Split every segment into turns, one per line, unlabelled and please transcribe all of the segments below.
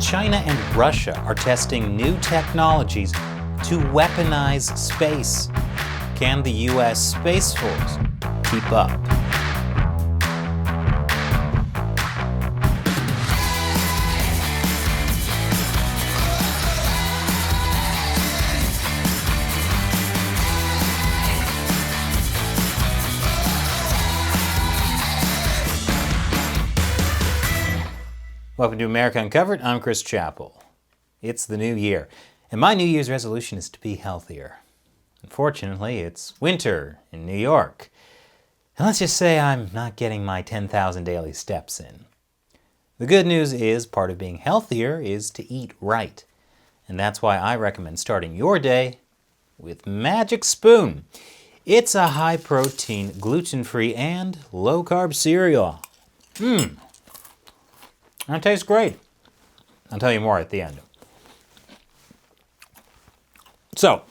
China and Russia are testing new technologies to weaponize space. Can the U.S. Space Force keep up? Welcome to America Uncovered. I'm Chris Chappell. It's the new year, and my New Year's resolution is to be healthier. Unfortunately, it's winter in New York, and let's just say I'm not getting my 10,000 daily steps in. The good news is part of being healthier is to eat right, and that's why I recommend starting your day with Magic Spoon. It's a high-protein, gluten-free, and low-carb cereal. And it tastes great. I'll tell you more at the end. So,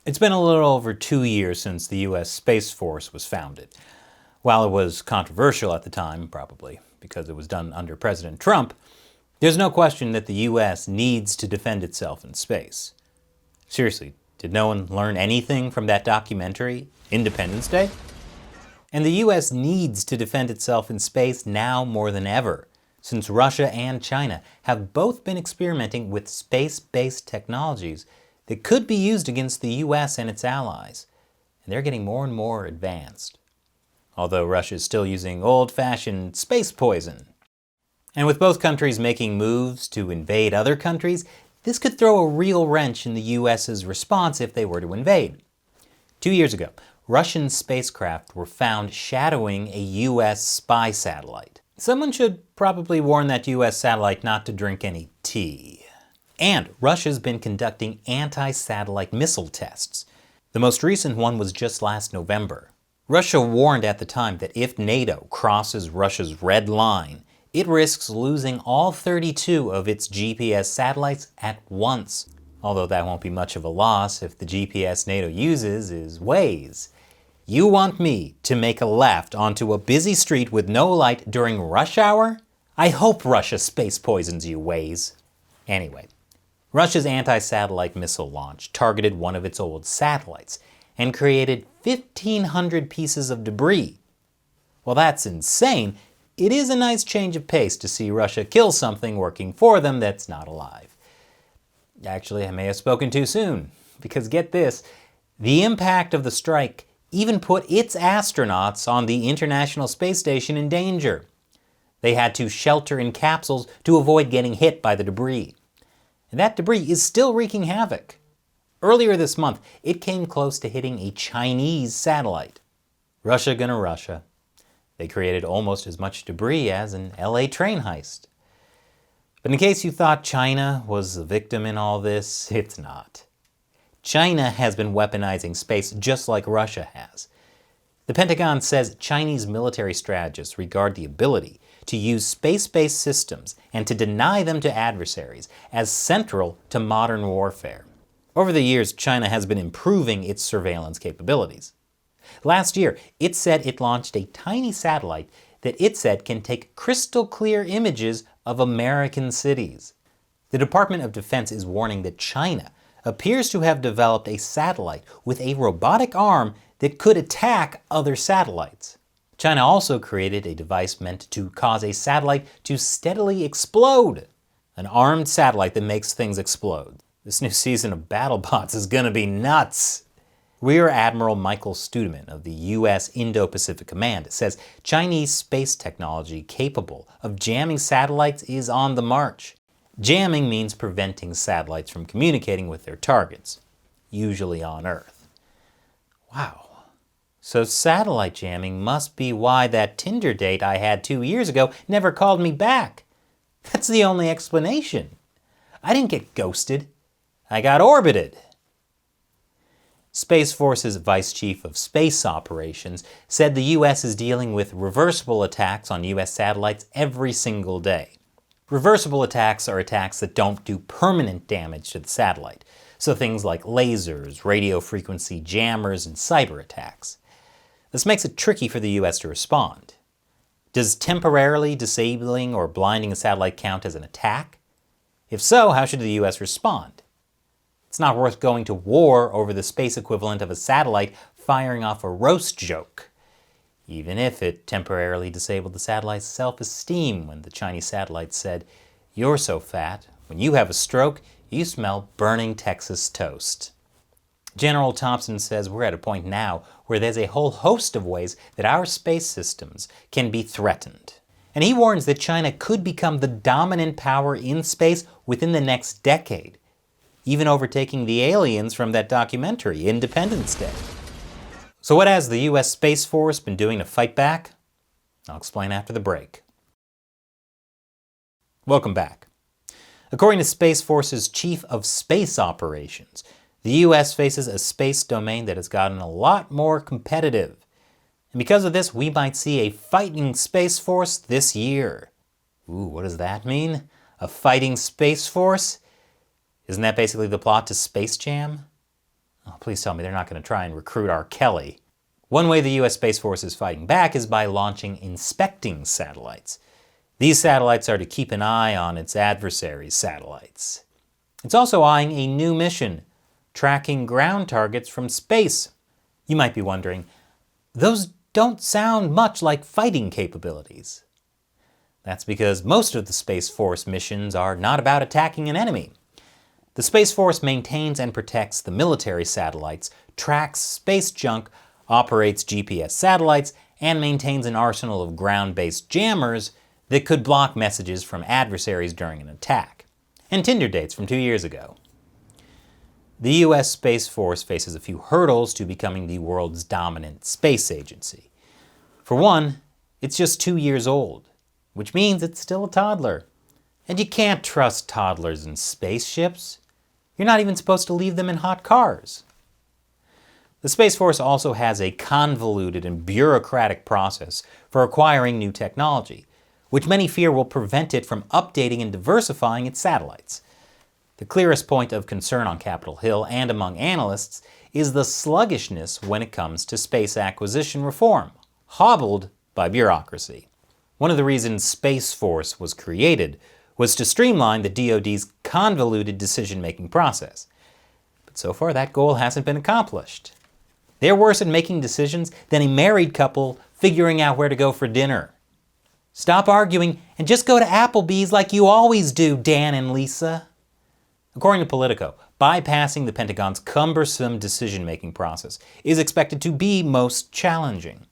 it's been a little over 2 years since the U.S. Space Force was founded. While it was controversial at the time, probably because it was done under President Trump, there's no question that the U.S. needs to defend itself in space. Seriously, did no one learn anything from that documentary, Independence Day? And the U.S. needs to defend itself in space now more than ever, since Russia and China have both been experimenting with space-based technologies that could be used against the U.S. and its allies, and they're getting more and more advanced. Although Russia is still using old-fashioned space poison. And with both countries making moves to invade other countries, this could throw a real wrench in the U.S.'s response if they were to invade. 2 years ago, Russian spacecraft were found shadowing a U.S. spy satellite. Someone should probably warn that U.S. satellite not to drink any tea. And Russia's been conducting anti-satellite missile tests. The most recent one was just last November. Russia warned at the time that if NATO crosses Russia's red line, it risks losing all 32 of its GPS satellites at once. Although that won't be much of a loss if the GPS NATO uses is Waze. You want me to make a left onto a busy street with no light during rush hour? I hope Russia space poisons you, Waze. Anyway, Russia's anti-satellite missile launch targeted one of its old satellites and created 1,500 pieces of debris. While that's insane, it is a nice change of pace to see Russia kill something working for them that's not alive. Actually, I may have spoken too soon, because get this, the impact of the strike even put its astronauts on the International Space Station in danger. They had to shelter in capsules to avoid getting hit by the debris. And that debris is still wreaking havoc. Earlier this month, it came close to hitting a Chinese satellite. Russia gonna Russia. They created almost as much debris as an LA train heist. But in case you thought China was the victim in all this, it's not. China has been weaponizing space just like Russia has. The Pentagon says Chinese military strategists regard the ability to use space-based systems and to deny them to adversaries as central to modern warfare. Over the years, China has been improving its surveillance capabilities. Last year, it said it launched a tiny satellite that it said can take crystal clear images of American cities. The Department of Defense is warning that China appears to have developed a satellite with a robotic arm that could attack other satellites. China also created a device meant to cause a satellite to steadily explode. An armed satellite that makes things explode. This new season of BattleBots is gonna be nuts. Rear Admiral Michael Studeman of the U.S. Indo-Pacific Command says Chinese space technology capable of jamming satellites is on the march. Jamming means preventing satellites from communicating with their targets, usually on Earth. Wow. So satellite jamming must be why that Tinder date I had 2 years ago never called me back. That's the only explanation. I didn't get ghosted. I got orbited. Space Force's Vice Chief of Space Operations said the U.S. is dealing with reversible attacks on U.S. satellites every single day. Reversible attacks are attacks that don't do permanent damage to the satellite, so things like lasers, radio frequency jammers, and cyber attacks. This makes it tricky for the U.S. to respond. Does temporarily disabling or blinding a satellite count as an attack? If so, how should the US respond? It's not worth going to war over the space equivalent of a satellite firing off a roast joke, even if it temporarily disabled the satellite's self-esteem when the Chinese satellite said, "You're so fat, when you have a stroke, you smell burning Texas toast." General Thompson says we're at a point now where there's a whole host of ways that our space systems can be threatened. And he warns that China could become the dominant power in space within the next decade, even overtaking the aliens from that documentary, Independence Day. So what has the US Space Force been doing to fight back? I'll explain after the break. Welcome back. According to Space Force's Chief of Space Operations, the US faces a space domain that has gotten a lot more competitive. And because of this, we might see a fighting Space Force this year. Ooh, what does that mean? A fighting Space Force? Isn't that basically the plot to Space Jam? Oh, please tell me they're not going to try and recruit R. Kelly. One way the US Space Force is fighting back is by launching inspecting satellites. These satellites are to keep an eye on its adversaries' satellites. It's also eyeing a new mission, tracking ground targets from space. You might be wondering, those don't sound much like fighting capabilities. That's because most of the Space Force missions are not about attacking an enemy. The Space Force maintains and protects the military satellites, tracks space junk, operates GPS satellites, and maintains an arsenal of ground-based jammers that could block messages from adversaries during an attack. And Tinder dates from 2 years ago. The US Space Force faces a few hurdles to becoming the world's dominant space agency. For one, it's just 2 years old, which means it's still a toddler. And you can't trust toddlers in spaceships. You're not even supposed to leave them in hot cars. The Space Force also has a convoluted and bureaucratic process for acquiring new technology, which many fear will prevent it from updating and diversifying its satellites. The clearest point of concern on Capitol Hill and among analysts is the sluggishness when it comes to space acquisition reform, hobbled by bureaucracy. One of the reasons Space Force was created was to streamline the DoD's convoluted decision-making process. But so far that goal hasn't been accomplished. They're worse at making decisions than a married couple figuring out where to go for dinner. Stop arguing and just go to Applebee's like you always do, Dan and Lisa. According to Politico, bypassing the Pentagon's cumbersome decision-making process is expected to be most challenging.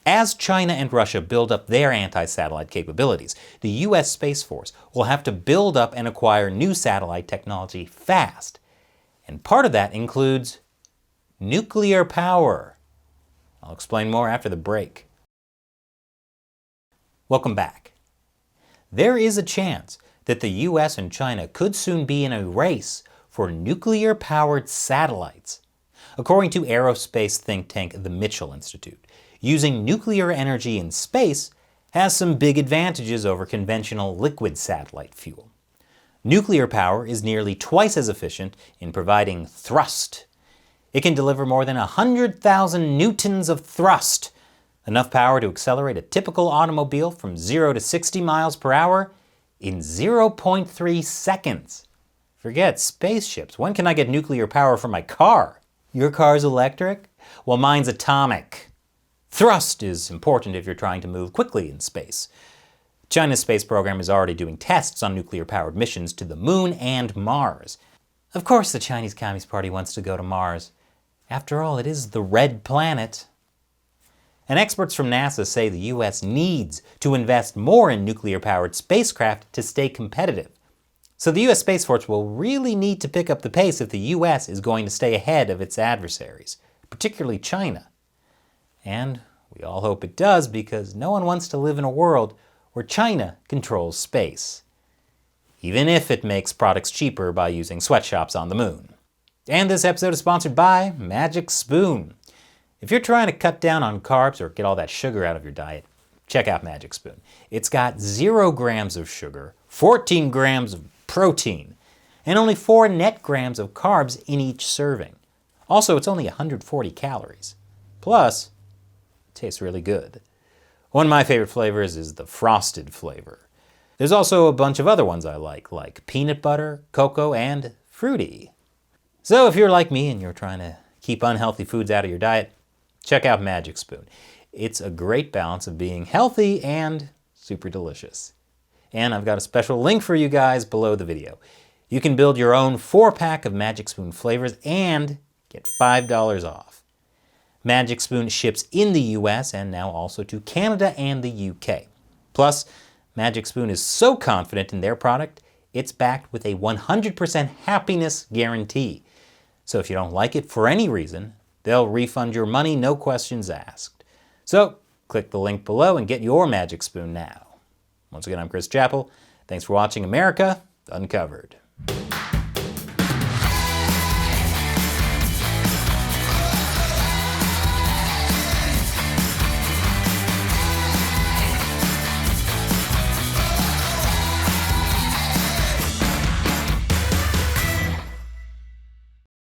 As China and Russia build up their anti-satellite capabilities, the US Space Force will have to build up and acquire new satellite technology fast. And part of that includes nuclear power. I'll explain more after the break. Welcome back. There is a chance that the US and China could soon be in a race for nuclear-powered satellites. According to aerospace think tank the Mitchell Institute, using nuclear energy in space has some big advantages over conventional liquid satellite fuel. Nuclear power is nearly twice as efficient in providing thrust. It can deliver more than 100,000 newtons of thrust, enough power to accelerate a typical automobile from 0 to 60 miles per hour in 0.3 seconds. Forget spaceships. When can I get nuclear power for my car? Your car's electric? Well, mine's atomic. Thrust is important if you're trying to move quickly in space. China's space program is already doing tests on nuclear-powered missions to the Moon and Mars. Of course the Chinese Communist Party wants to go to Mars. After all, it is the red planet. And experts from NASA say the US needs to invest more in nuclear-powered spacecraft to stay competitive. So the US Space Force will really need to pick up the pace if the US is going to stay ahead of its adversaries, particularly China. And we all hope it does, because no one wants to live in a world where China controls space, even if it makes products cheaper by using sweatshops on the moon. And this episode is sponsored by Magic Spoon. If you're trying to cut down on carbs or get all that sugar out of your diet, check out Magic Spoon. It's got 0 grams of sugar, 14 grams of protein, and only 4 net grams of carbs in each serving. Also, it's only 140 calories. Plus, it tastes really good. One of my favorite flavors is the frosted flavor. There's also a bunch of other ones I like peanut butter, cocoa, and fruity. So if you're like me and you're trying to keep unhealthy foods out of your diet, check out Magic Spoon. It's a great balance of being healthy and super delicious. And I've got a special link for you guys below the video. You can build your own 4-pack of Magic Spoon flavors and get $5 off. Magic Spoon ships in the US and now also to Canada and the UK. Plus, Magic Spoon is so confident in their product, it's backed with a 100% happiness guarantee. So if you don't like it for any reason, they'll refund your money, no questions asked. So click the link below and get your Magic Spoon now. Once again, I'm Chris Chappell. Thanks for watching America Uncovered.